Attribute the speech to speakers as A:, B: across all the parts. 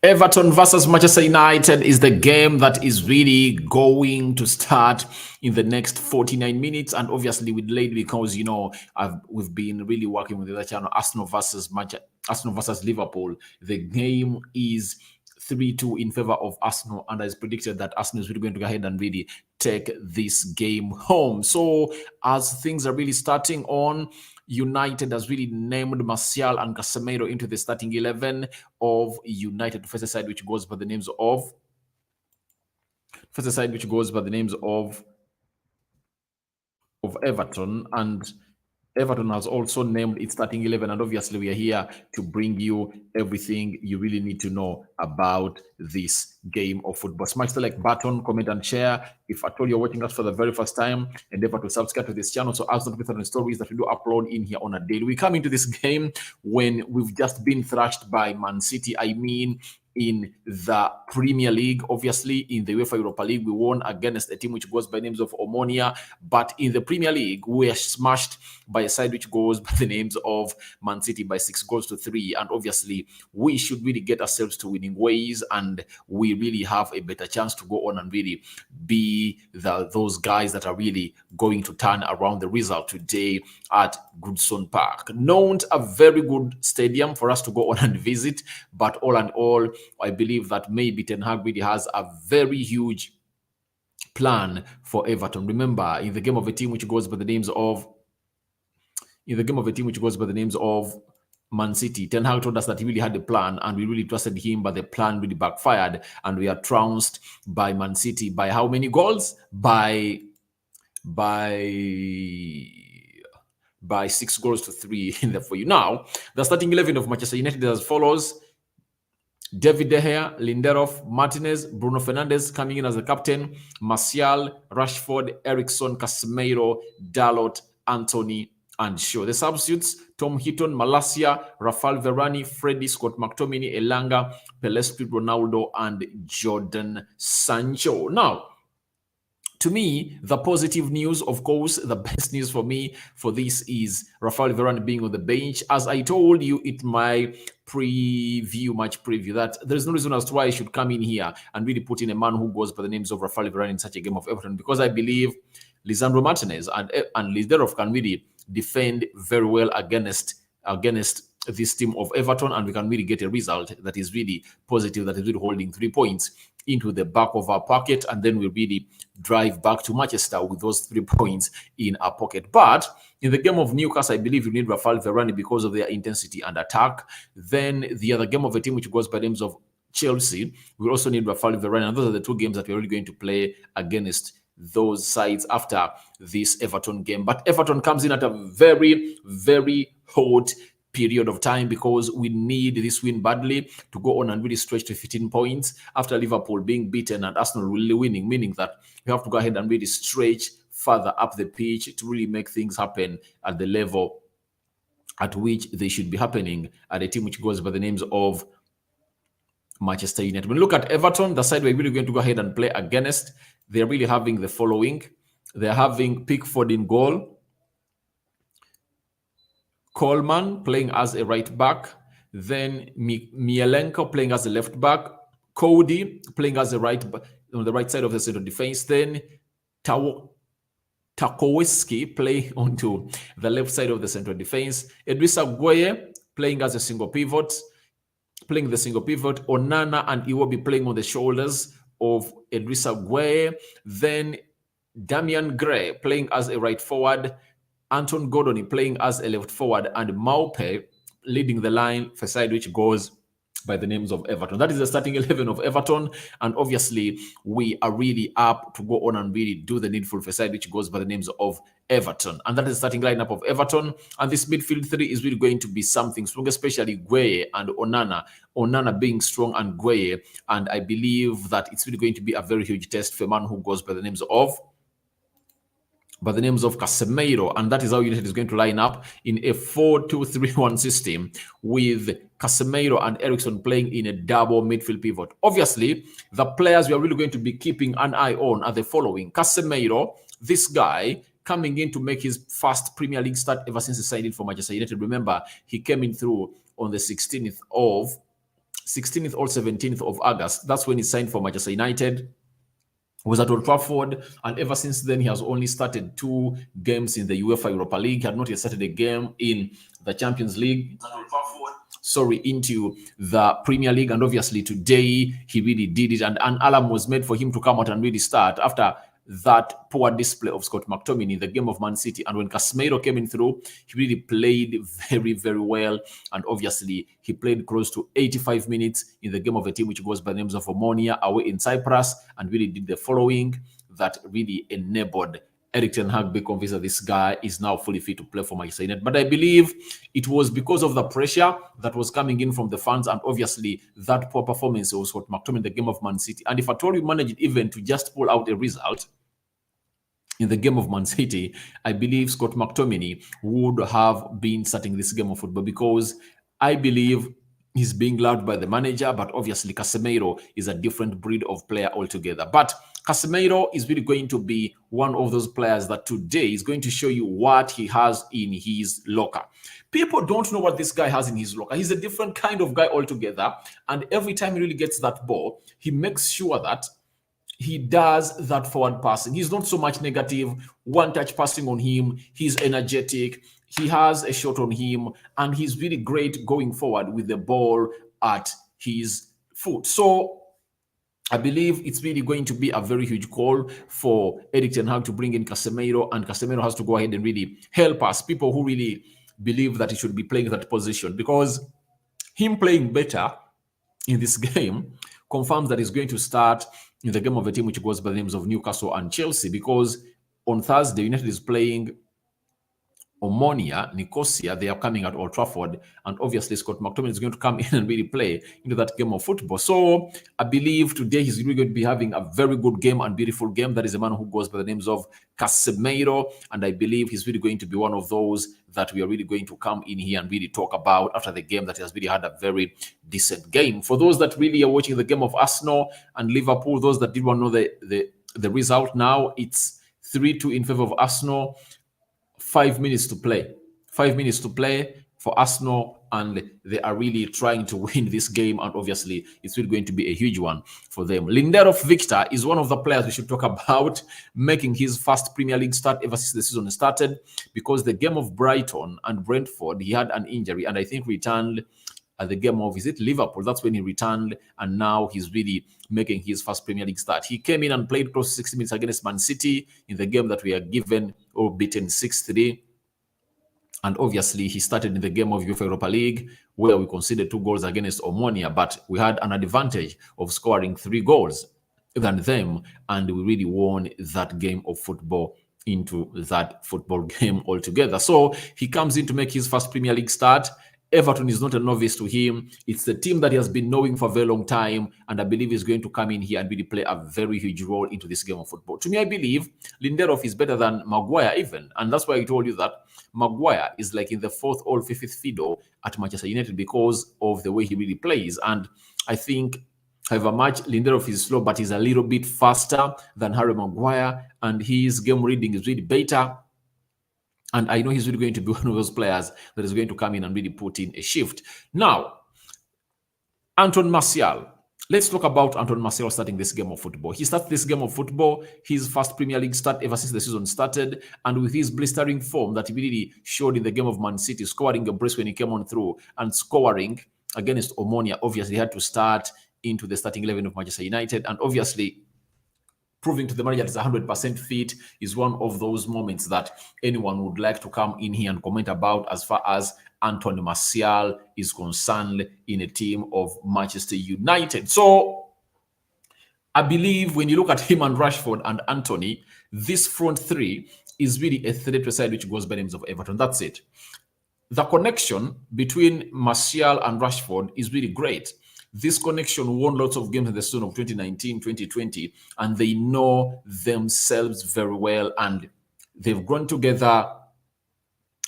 A: Everton versus Manchester United is the game that is really going to start in the next 49 minutes. And obviously, we delayed because, we've been really working with the other channel, Arsenal versus Liverpool. The game is 3-2 in favor of Arsenal, and as predicted that Arsenal is really going to go ahead and really take this game home. So as things are really starting on, United has really named Martial and Casemiro into the starting 11 of United. First side which goes by the names of Everton, and Everton has also named its starting 11, and obviously we are here to bring you everything you really need to know about this game of football. Smash the like button, comment and share. If at all you're watching us for the very first time, endeavor to subscribe to this channel so as not to miss the stories that we do upload in here on a daily. We come into this game when we've just been thrashed by Man City. I mean, in the Premier League, obviously in the UEFA Europa League, we won against a team which goes by names of Omonia, but in the Premier League, we are smashed by a side which goes by the names of Man City by 6-3, and obviously we should really get ourselves to winning ways, and we really have a better chance to go on and really be those guys that are really going to turn around the result today at Goodson Park. Not a very good stadium for us to go on and visit, but all in all, I believe that maybe Ten Hag really has a very huge plan for Everton. Remember, in the game of a team which goes by the names of Man City, Ten Hag told us that he really had a plan and we really trusted him, but the plan really backfired and we are trounced by Man City by how many goals? By 6-3 for you. Now, the starting 11 of Manchester United is as follows: David De Gea, Lindelof, Martinez, Bruno Fernandes coming in as the captain, Martial, Rashford, Eriksen, Casemiro, Dalot, Anthony, and Shaw. The substitutes: Tom Heaton, Malacia, Rafael Varane, Freddie, Scott McTominay, Elanga, Pelestri, Ronaldo, and Jordan Sancho. Now, to me, the positive news, of course, the best news for me for this is Rafael Varane being on the bench. As I told you in my match preview, that there's no reason as to why I should come in here and really put in a man who goes by the names of Rafael Varane in such a game of Everton, because I believe Lisandro Martinez and Lindelof can really defend very well against this team of Everton, and we can really get a result that is really positive, that is really holding 3 points into the back of our pocket, and then we really drive back to Manchester with those 3 points in our pocket. But in the game of Newcastle, I believe you need Rafael Varane because of their intensity and attack. Then the other game of a team which goes by the names of Chelsea, we also need Rafael Varane, and those are the 2 games that we're really going to play against those sides after this Everton game. But Everton comes in at a very, very hot period of time because we need this win badly to go on and really stretch to 15 points after Liverpool being beaten and Arsenal really winning, meaning that we have to go ahead and really stretch further up the pitch to really make things happen at the level at which they should be happening at a team which goes by the names of Manchester United. When you look at Everton, the side we're really going to go ahead and play against, they're really having the following. They're having Pickford in goal, Coleman playing as a right back, then Mielenko playing as a left back, Cody playing as a right back on the right side of the center defense, then Tarkowski playing onto the left side of the central defense, Idrissa Gueye playing as a single pivot, Onana and Iwobi playing on the shoulders of Idrissa Gueye, then Damian Gray playing as a right forward, Anton Gordon playing as a left forward, and Maupe leading the line for side which goes by the names of Everton. That is the starting 11 of Everton, and obviously we are really up to go on and really do the needful for side which goes by the names of Everton. And that is the starting lineup of Everton, and this midfield 3 is really going to be something strong, especially Gueye and Onana being strong and Gueye, and I believe that it's really going to be a very huge test for a man who goes by the names of Casemiro, and that is how United is going to line up in a 4-2-3-1 system with Casemiro and Eriksen playing in a double midfield pivot. Obviously, the players we are really going to be keeping an eye on are the following: Casemiro, this guy coming in to make his first Premier League start ever since he signed in for Manchester United. Remember, he came in through on the 16th of 16th or 17th of August. That's when he signed for Manchester United. Was at Old Trafford, and ever since then he has only started 2 games in the UEFA Europa League. He had not yet started a game in the Champions League. Sorry, into the Premier League, and obviously today he really did it, and an alarm was made for him to come out and really start after that poor display of Scott McTominay in the game of Man City. And when Casemiro came in through, he really played very, very well. And obviously, he played close to 85 minutes in the game of a team which goes by the names of Omonia away in Cyprus, and really did the following that really enabled Erik ten Hag be convinced that this guy is now fully fit to play for Manchester United. But I believe it was because of the pressure that was coming in from the fans, and obviously that poor performance of Scott McTominay in the game of Man City. And if at all you managed even to just pull out a result in the game of Man City, I believe Scott McTominay would have been starting this game of football, because I believe he's being loved by the manager, but obviously Casemiro is a different breed of player altogether. But Casemiro is really going to be one of those players that today is going to show you what he has in his locker. People don't know what this guy has in his locker. He's a different kind of guy altogether. And every time he really gets that ball, he makes sure that he does that forward passing. He's not so much negative, one-touch passing on him. He's energetic. He has a shot on him, and he's really great going forward with the ball at his foot. So I believe it's really going to be a very huge call for Erik ten Hag to bring in Casemiro, and Casemiro has to go ahead and really help us, people who really believe that he should be playing that position, because him playing better in this game confirms that he's going to start in the game of a team which goes by the names of Newcastle and Chelsea, because on Thursday, United is playing Omonia, Nicosia. They are coming at Old Trafford, and obviously Scott McTominay is going to come in and really play into that game of football. So I believe today he's really going to be having a very good game and beautiful game. That is a man who goes by the names of Casemiro, and I believe he's really going to be one of those that we are really going to come in here and really talk about after the game, that he has really had a very decent game. For those that really are watching the game of Arsenal and Liverpool, those that did want to know the result now, it's 3-2 in favor of Arsenal. 5 minutes to play. 5 minutes to play for Arsenal, and they are really trying to win this game, and obviously it's really going to be a huge one for them. Lindelof Victor is one of the players we should talk about, making his first Premier League start ever since the season started, because the game of Brighton and Brentford, he had an injury, and I think returned at the game of, is it Liverpool? That's when he returned, and now he's really making his first Premier League start. He came in and played close to 60 minutes against Man City in the game that we are given or beaten 6-3. And obviously, he started in the game of UEFA Europa League, where we conceded 2 goals against Omonia, but we had an advantage of scoring 3 goals than them, and we really won that game of football into that football game altogether. So he comes in to make his first Premier League start. Everton is not a novice to him. It's the team that he has been knowing for a very long time, and I believe he's going to come in here and really play a very huge role into this game of football. To me, I believe Lindelof is better than Maguire even, and that's why I told you that Maguire is like in the 4th or 5th fiddle at Manchester United because of the way he really plays. And I think, however much Lindelof is slow, but he's a little bit faster than Harry Maguire, and his game reading is really better. And I know he's really going to be one of those players that is going to come in and really put in a shift. Now, Anton Martial. Let's talk about Anton Martial starting this game of football. He starts this game of football, his first Premier League start ever since the season started, and with his blistering form that he really showed in the game of Man City, scoring a brace when he came on through and scoring against Omonia. Obviously, he had to start into the starting 11 of Manchester United, and obviously proving to the manager that he's 100% fit is one of those moments that anyone would like to come in here and comment about as far as Anthony Martial is concerned in a team of Manchester United. So I believe when you look at him and Rashford and Anthony, this front three is really a threat to a side which goes by the names of Everton. That's it. The connection between Martial and Rashford is really great. This connection won lots of games in the season of 2019, 2020, and they know themselves very well, and they've grown together.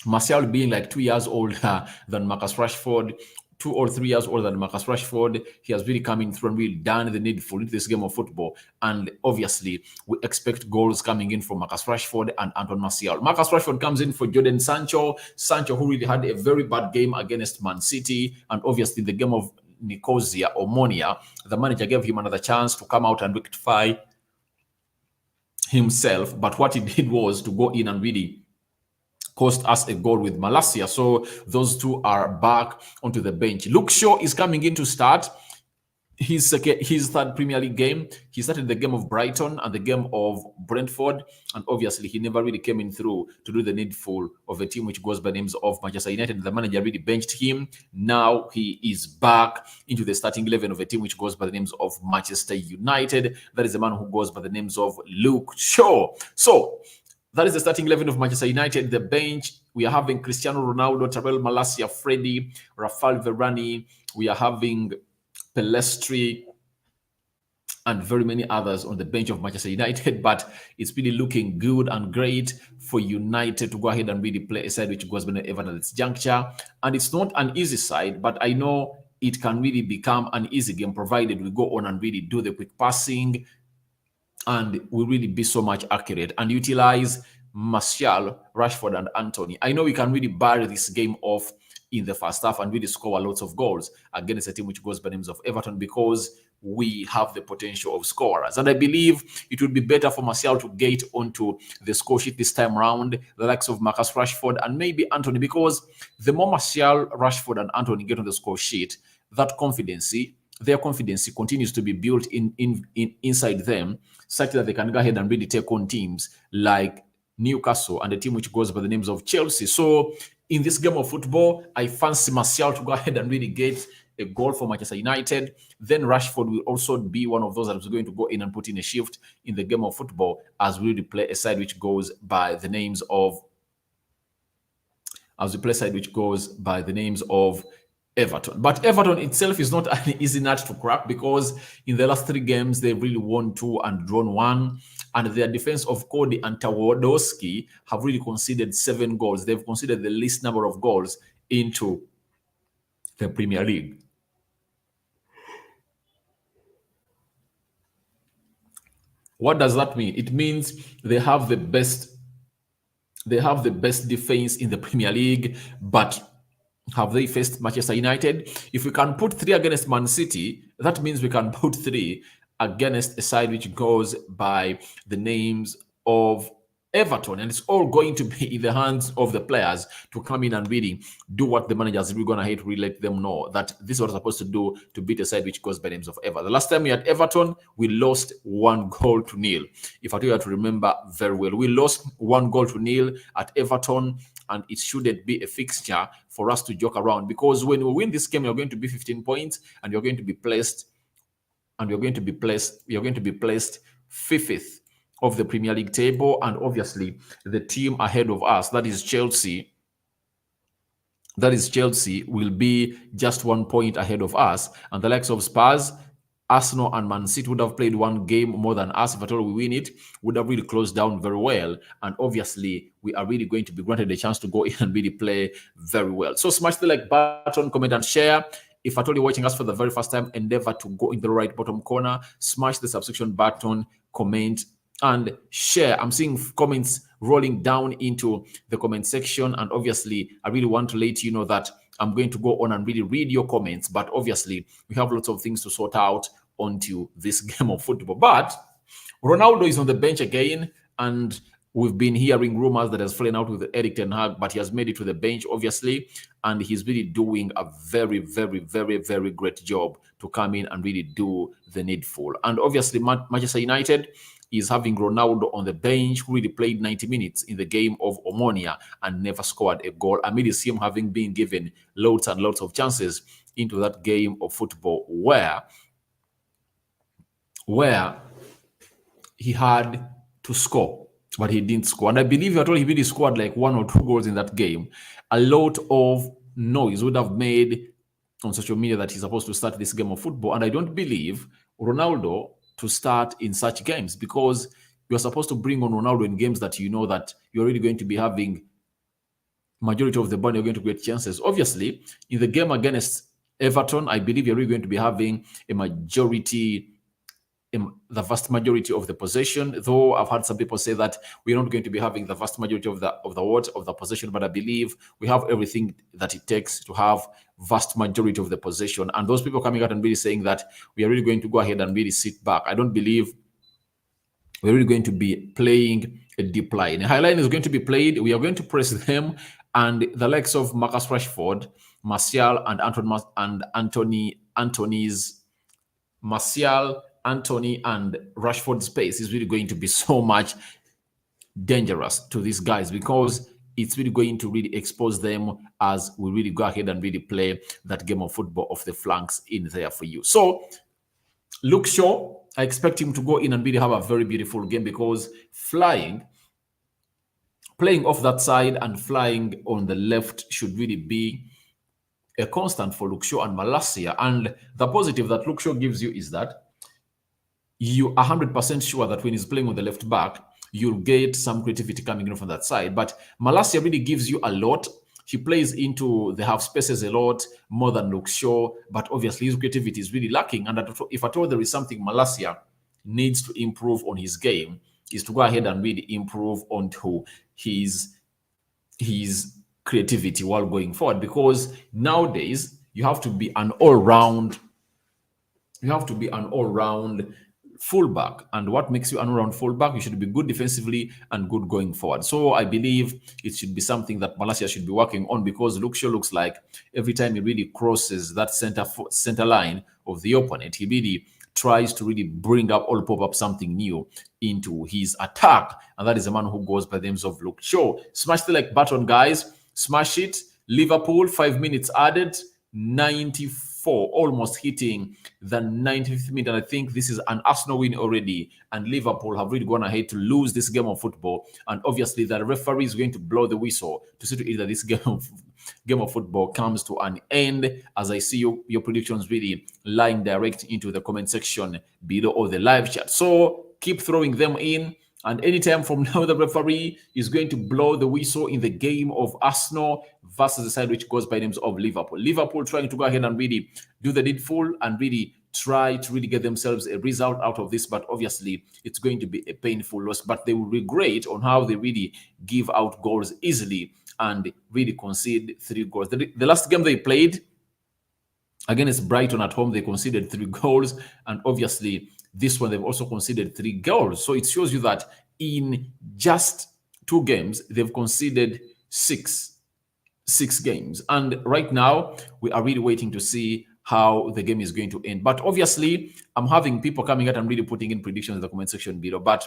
A: Martial being like 2 years older than Marcus Rashford, 2 or 3 years older than Marcus Rashford. He has really come in through and really done the needful into this game of football. And obviously, we expect goals coming in from Marcus Rashford and Anton Martial. Marcus Rashford comes in for Jadon Sancho. Sancho, who really had a very bad game against Man City. And obviously, the game of Nicosia, Omonia, the manager gave him another chance to come out and rectify himself. But what he did was to go in and really cost us a goal with Malasia. So those two are back onto the bench. Luke Shaw is coming in to start his third Premier League game. He started the game of Brighton and the game of Brentford, and obviously he never really came in through to do the needful of a team which goes by names of Manchester United. The manager really benched him. Now he is back into the starting 11 of a team which goes by the names of Manchester United. That is the man who goes by the names of Luke Shaw. So that is the starting 11 of Manchester United. The bench, we are having Cristiano Ronaldo, Tyrell Malacia, Freddy, Rafael Varane. We are having Pelestri, and very many others on the bench of Manchester United, but it's really looking good and great for United to go ahead and really play a side which goes by Everton at this juncture. And it's not an easy side, but I know it can really become an easy game provided we go on and really do the quick passing and we really be so much accurate and utilize Martial, Rashford, and Anthony. I know we can really bar this game off in the first half and really score lots of goals against a team which goes by names of Everton because we have the potential of scorers. And I believe it would be better for Martial to get onto the score sheet this time round, the likes of Marcus Rashford and maybe Anthony, because the more Martial, Rashford, and Anthony get on the score sheet, that their confidence continues to be built inside them, such that they can go ahead and really take on teams like Newcastle and a team which goes by the names of Chelsea. So in this game of football, I fancy Martial to go ahead and really get a goal for Manchester United. Then Rashford will also be one of those that is going to go in and put in a shift in the game of football as we really play a side which goes by the names of Everton. But Everton itself is not an easy nut to crack because in the last 3 games, they've really won 2 and drawn 1. And their defense of Cody and Tawodoski have really conceded 7 goals. They've conceded the least number of goals into the Premier League. What does that mean? It means they have the best defense in the Premier League, but have they faced Manchester United? If we can put 3 against Man City, that means we can put 3 against a side which goes by the names of Everton, and it's all going to be in the hands of the players to come in and really do what the managers really going to hate, really let them know that this is what they're supposed to do to beat a side which goes by names of Everton. The last time we had Everton, we lost 1-0. If I tell you to remember very well, we lost 1-0 at Everton, and it shouldn't be a fixture for us to joke around, because when we win this game, you're going to be 15 points, and you're going to be placed, fifth of the Premier League table, and obviously the team ahead of us, that is Chelsea, will be just 1 point ahead of us, and the likes of Spurs, Arsenal, and Man City would have played 1 game more than us. If at all we win it, would have really closed down very well, and obviously we are really going to be granted a chance to go in and really play very well. So smash the like button, comment, and share. If at all you're watching us for the very first time, endeavor to go in the right bottom corner, smash the subscription button, comment, and share. I'm seeing comments rolling down into the comment section, and obviously I really want to let you know that I'm going to go on and really read your comments, but obviously we have lots of things to sort out onto this game of football. But Ronaldo is on the bench again, and we've been hearing rumors that has fallen out with Eric Ten Hag, but he has made it to the bench, obviously, and he's really doing a very, very, very, very great job to come in and really do the needful. And obviously Manchester United is having Ronaldo on the bench, who really played 90 minutes in the game of Omonia and never scored a goal, amid him having been given loads and loads of chances into that game of football where he had to score, but he didn't score. And I believe he really scored like 1 or 2 goals in that game. A lot of noise would have made on social media that he's supposed to start this game of football, and I don't believe Ronaldo to start in such games, because you're supposed to bring on Ronaldo in games that you know that you're really going to be having majority of the ball, you're going to get chances. Obviously, in the game against Everton, I believe you're really going to be having a majority the vast majority of the possession. Though I've had some people say that we're not going to be having the vast majority of the possession, but I believe we have everything that it takes to have vast majority of the possession. And those people coming out and really saying that we are really going to go ahead and really sit back, I don't believe we're really going to be playing a deep line. A high line is going to be played. We are going to press them, and the likes of Marcus Rashford, Martial, and Anthony's Martial, Anthony, and Rashford space is really going to be so much dangerous to these guys, because it's really going to really expose them as we really go ahead and really play that game of football off the flanks in there for you. So Luke Shaw, I expect him to go in and really have a very beautiful game, because playing off that side and flying on the left should really be a constant for Luke Shaw and Malacia. And the positive that Luke Shaw gives you is that you are 100% sure that when he's playing on the left back, you'll get some creativity coming in from that side. But Malacia really gives you a lot. He plays into the half spaces a lot more than Luke Shaw, but obviously his creativity is really lacking. And if at all there is something Malacia needs to improve on his game, is to go ahead and really improve onto his creativity while going forward. Because nowadays you have to be an all-round fullback. And what makes you an all-round fullback? You should be good defensively and good going forward. So I believe it should be something that Malacia should be working on, because Luke Shaw looks like every time he really crosses that center line of the opponent, he really tries to really bring up or pop up something new into his attack. And that is a man who goes by the names of Luke Shaw. Smash the like button, guys. Smash it. Liverpool, 5 minutes added, 94, almost hitting the 95th minute. And I think this is an Arsenal win already. And Liverpool have really gone ahead to lose this game of football. And obviously, the referee is going to blow the whistle to see to it that this game of football comes to an end. As I see your predictions really lying direct into the comment section below or the live chat. So keep throwing them in. And anytime from now, the referee is going to blow the whistle in the game of Arsenal versus the side which goes by names of Liverpool. Liverpool trying to go ahead and really do the needful and really try to really get themselves a result out of this. But obviously, it's going to be a painful loss. But they will regret on how they really give out goals easily and really concede 3 goals. The last game they played against Brighton at home, they conceded 3 goals. And obviously, this one, they've also conceded 3 goals. So it shows you that in just 2 games, they've conceded 6 games. And right now, we are really waiting to see how the game is going to end. But obviously, I'm having people coming out and really putting in predictions in the comment section below. But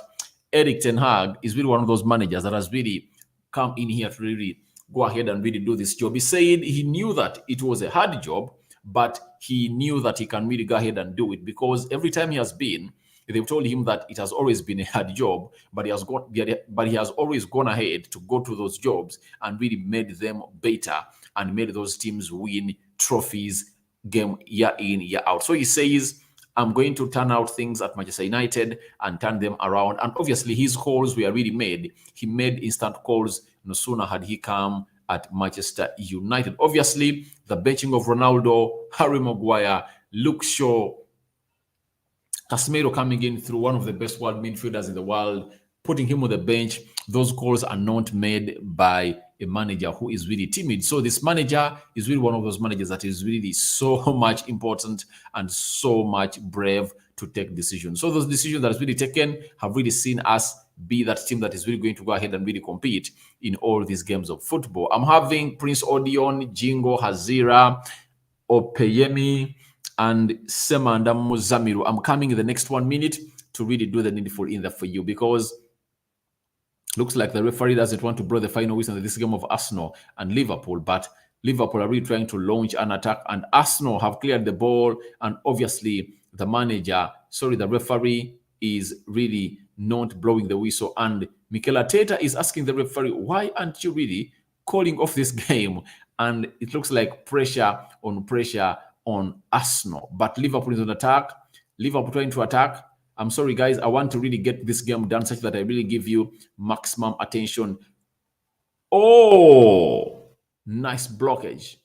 A: Erik ten Hag is really one of those managers that has really come in here to really go ahead and really do this job. He said he knew that it was a hard job, but he knew that he can really go ahead and do it, because every time he has been, they've told him that it has always been a hard job, but he has always gone ahead to go to those jobs and really made them better and made those teams win trophies game year in, year out. So he says, I'm going to turn out things at Manchester United and turn them around. And obviously his calls were really made. He made instant calls no sooner had he come at Manchester United. Obviously, the benching of Ronaldo, Harry Maguire, Luke Shaw, Casemiro coming in through one of the best world midfielders in the world, putting him on the bench. Those calls are not made by a manager who is really timid. So this manager is really one of those managers that is really so much important and so much brave to take decisions. So those decisions that is really taken have really seen us be that team that is really going to go ahead and really compete in all these games of football. I'm having Prince Odion, Jingo, Hazira, Opeyemi, and Semanda Muzamiru. I'm coming in the next 1 minute to really do the needful in there for you, because looks like the referee doesn't want to blow the final whistle in this game of Arsenal and Liverpool, but Liverpool are really trying to launch an attack, and Arsenal have cleared the ball, and obviously the referee is really not blowing the whistle, and Mikel Arteta is asking the referee, why aren't you really calling off this game? And it looks like pressure on Arsenal, but Liverpool is on attack. Liverpool trying to attack. I'm sorry, guys. I want to really get this game done such that I really give you maximum attention. Oh, nice blockage.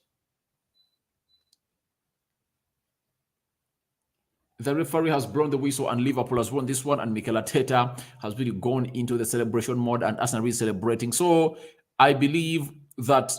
A: the referee has blown the whistle and Liverpool has won this one, and Mikel Arteta has really gone into the celebration mode and Arsenal is celebrating. So I believe that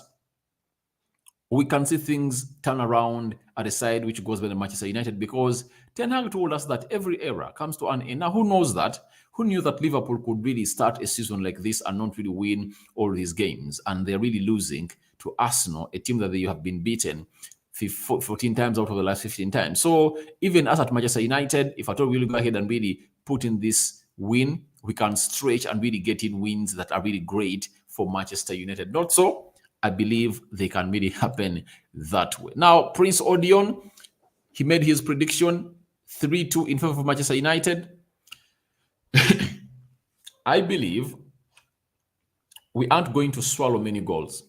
A: we can see things turn around at a side which goes by the Manchester United, because Ten Hag told us that every era comes to an end. Now, who knows that? Who knew that Liverpool could really start a season like this and not really win all these games? And they're really losing to Arsenal, a team that they have been beaten 14 times out of the last 15 times. So even us at Manchester United, if at all we will go ahead and really put in this win, we can stretch and really get in wins that are really great for Manchester United. Not so. I believe they can really happen that way. Now, Prince Odion, he made his prediction 3-2 in favor of Manchester United. I believe we aren't going to swallow many goals.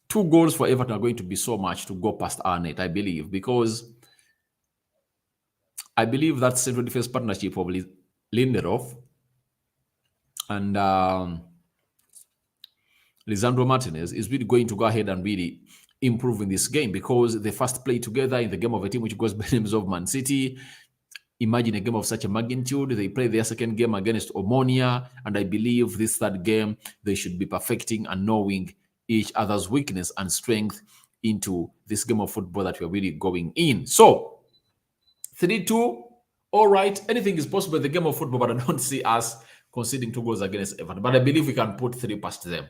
A: 2 goals for Everton are going to be so much to go past our net, I believe, because I believe that central defense partnership of Lindelof and Lisandro Martinez is really going to go ahead and really improve in this game, because they first played together in the game of a team which goes by the names of Man City. Imagine a game of such a magnitude. They play their second game against Omonia, and I believe this third game they should be perfecting and knowing each other's weakness and strength into this game of football that we're really going in. So 3-2, all right, anything is possible in the game of football, but I don't see us conceding 2 goals against Everton. But I believe we can put 3 past them.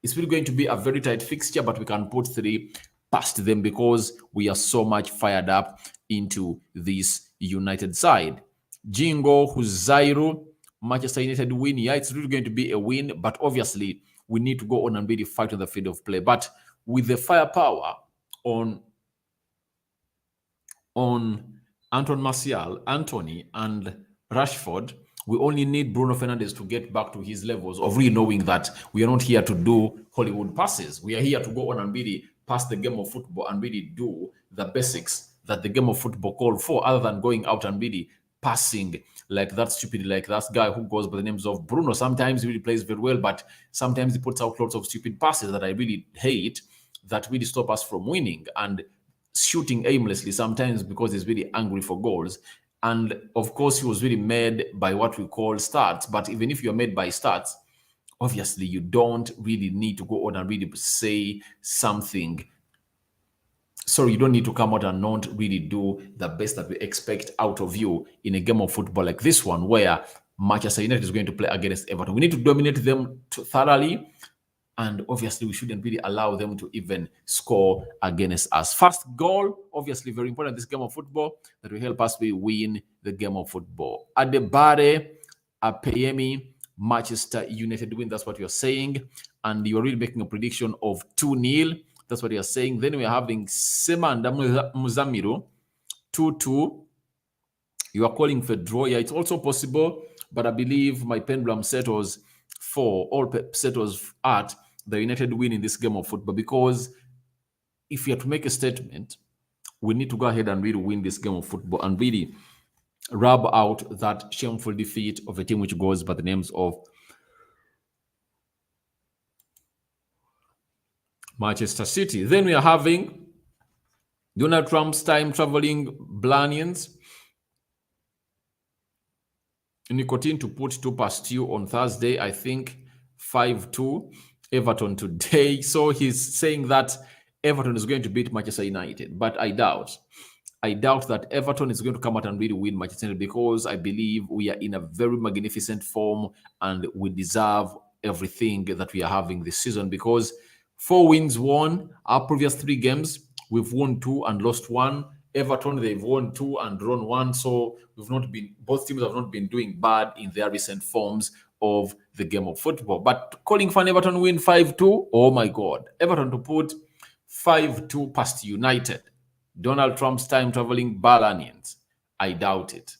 A: It's really going to be a very tight fixture, but we can put 3 past them because we are so much fired up into this United side. Jingo Huzairu, Manchester United win. Yeah, it's really going to be a win, but obviously we need to go on and really fight on the field of play. But with the firepower on Anton Martial, Anthony, and Rashford, we only need Bruno Fernandes to get back to his levels of really knowing that we are not here to do Hollywood passes. We are here to go on and really pass the game of football and really do the basics that the game of football called for, other than going out and really passing like that guy who goes by the names of Bruno. Sometimes he really plays very well, but sometimes he puts out lots of stupid passes that I really hate, that really stop us from winning, and shooting aimlessly sometimes because he's really angry for goals. And of course, he was really made by what we call stats. But even if you're made by stats, obviously you don't really need to go on and really say something. Sorry, you don't need to come out and not really do the best that we expect out of you in a game of football like this one, where Manchester United is going to play against Everton. We need to dominate them thoroughly. And obviously, we shouldn't really allow them to even score against us. First goal, obviously, very important in this game of football, that will help us win the game of football. Adebare, Apeyemi, Manchester United win. That's what you're saying. And you're really making a prediction of 2-0. That's what you're saying. Then we're having Semanda Muzamiru, 2-2. You are calling for draw. Yeah, it's also possible, but I believe my pendulum settles for all settles at the United win in this game of football, because if we are to make a statement, we need to go ahead and really win this game of football and really rub out that shameful defeat of a team which goes by the names of Manchester City. Then we are having Donald Trump's time traveling Blanians. Nicotine to put 2 past you on Thursday, I think 5-2 Everton today. So he's saying that Everton is going to beat Manchester United, but I doubt that Everton is going to come out and really win Manchester United, because I believe we are in a very magnificent form and we deserve everything that we are having this season, because 4 wins, 1. Our previous 3 games, we've won 2 and lost 1. Everton, they've won 2 and drawn 1. So both teams have not been doing bad in their recent forms of the game of football. But calling for an Everton win 5-2, oh my God. Everton to put 5-2 past United. Donald Trump's time traveling Balanians. I doubt it.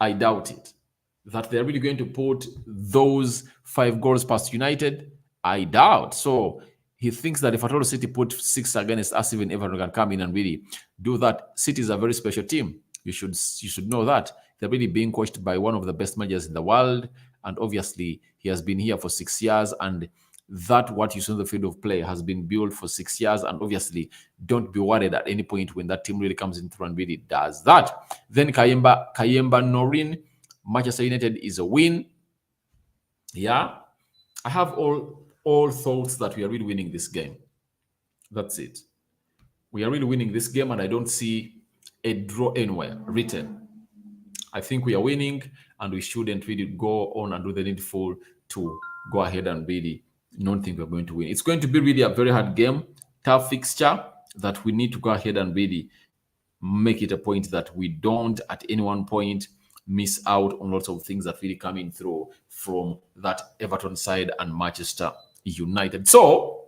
A: That they're really going to put those 5 goals past United. I doubt. So he thinks that if at all City put 6 against us, even Everton can come in and really do that. City is a very special team. You should know that. They're really being coached by one of the best managers in the world. And obviously, he has been here for 6 years. And that what you see on the field of play has been built for 6 years, and obviously don't be worried at any point when that team really comes in through and really does that. Then Kayemba Norin, Manchester United is a win. Yeah, I have all thoughts that we are really winning this game. That's it. We are really winning this game, and I don't see a draw anywhere written. I think we are winning, and we shouldn't really go on and do the needful to go ahead and really not think we're going to win. It's going to be really a very hard game, tough fixture that we need to go ahead and really make it a point that we don't at any one point miss out on lots of things that really coming through from that Everton side and Manchester United. So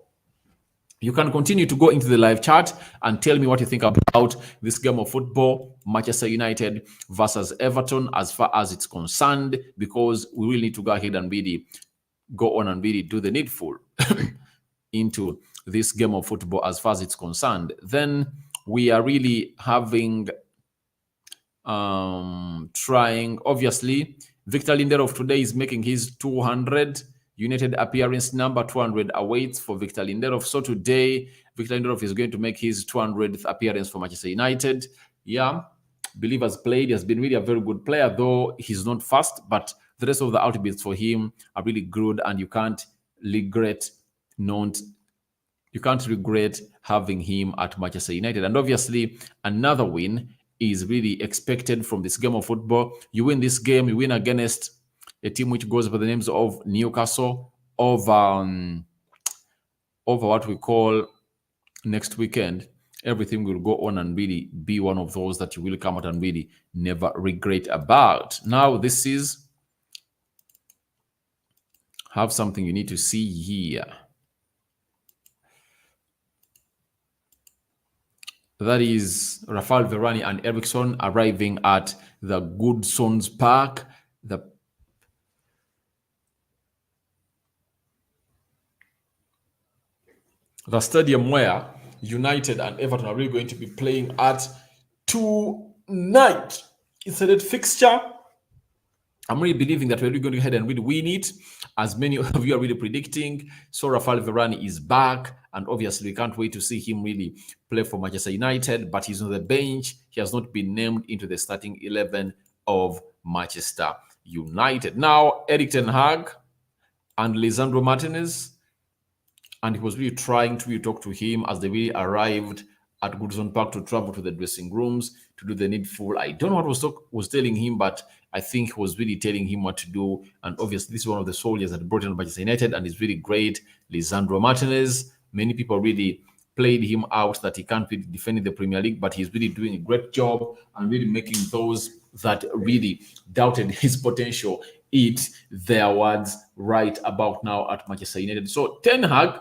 A: you can continue to go into the live chat and tell me what you think about this game of football, Manchester United versus Everton, as far as it's concerned, because we will need to go ahead and really go on and really do the needful into this game of football as far as it's concerned. Then we are really having trying, obviously, Victor Lindelof today is making his 200 United appearance number. 200 awaits for Victor Lindelof. So today, Victor Lindelof is going to make his 200th appearance for Manchester United. Yeah, believe has played. He has been really a very good player, though he's not fast, but the rest of the outputs for him are really good, and you can't regret having him at Manchester United. And obviously, another win is really expected from this game of football. You win this game, you win against a team which goes by the names of Newcastle over what we call next weekend. Everything will go on and really be one of those that you will come out and really never regret about. Now, this is have something you need to see here. That is Rafael Varane and Eriksson arriving at the Goodson's Park, the stadium where United and Everton are really going to be playing at tonight. It's a late fixture. I'm really believing that we're really going to go ahead and really win it, as many of you are really predicting. So Rafael Varane is back, and obviously we can't wait to see him really play for Manchester United, but he's on the bench. He has not been named into the starting 11 of Manchester United. Now, Erik ten Hag and Lisandro Martinez, and he was really trying to talk to him as they really arrived at Goodison Park to travel to the dressing rooms to do the needful. I don't know what was telling him, but I think he was really telling him what to do. And obviously, this is one of the soldiers that brought in Manchester United, and he's really great. Lisandro Martinez, many people really played him out that he can't really defend in the Premier League, but he's really doing a great job and really making those that really doubted his potential eat their words right about now at Manchester United. So Ten Hag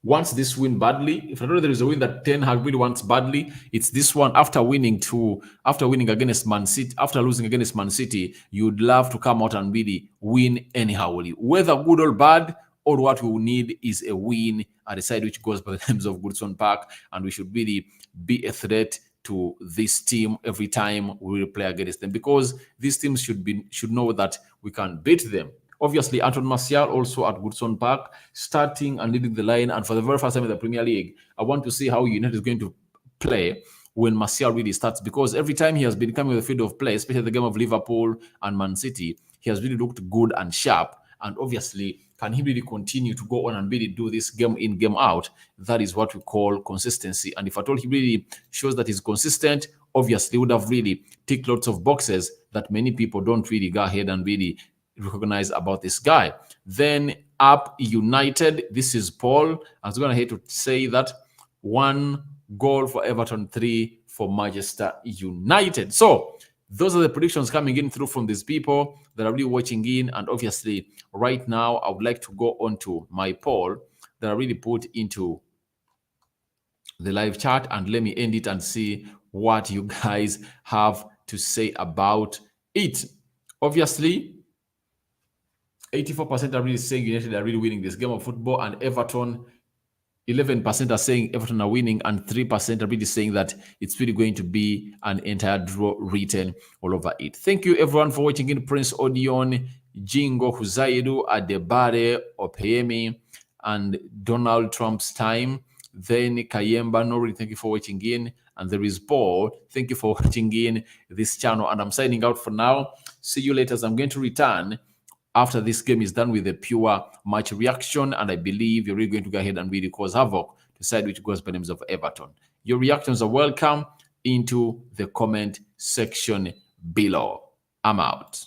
A: wants this win badly. If I know there is a win that Ten Hag really wants badly, it's this one. After losing against Man City, you'd love to come out and really win anyhow. Whether good or bad, all what we will need is a win at the side which goes by the names of Goodison Park, and we should really be a threat to this team every time we will play against them, because these teams should know that we can beat them. Obviously, Anton Martial also at Goodson Park, starting and leading the line. And for the very first time in the Premier League, I want to see how United is going to play when Martial really starts, because every time he has been coming with the field of play, especially the game of Liverpool and Man City, he has really looked good and sharp. And obviously, can he really continue to go on and really do this game in, game out? That is what we call consistency. And if at all he really shows that he's consistent, obviously would have really ticked lots of boxes that many people don't really go ahead and really recognize about this guy. Then up United, this is Paul. I was going to hate to say that 1 goal for Everton, 3 for Manchester United. So those are the predictions coming in through from these people that are really watching in. And obviously right now I would like to go on to my poll that I really put into the live chat, and let me end it and see what you guys have to say about it. Obviously, 84% are really saying United are really winning this game of football, and Everton, 11% are saying Everton are winning, and 3% are really saying that it's really going to be an entire draw written all over it. Thank you, everyone, for watching in. Prince Odion, Jingo Huzaidu, Adebare, Opeyemi, and Donald Trump's time. Then Kayemba Nori, thank you for watching in. And there is Paul, thank you for watching in this channel. And I'm signing out for now. See you later as I'm going to return after this game is done with a pure match reaction. And I believe you're really going to go ahead and really cause havoc to decide which goes by names of Everton. Your reactions are welcome into the comment section below. I'm out.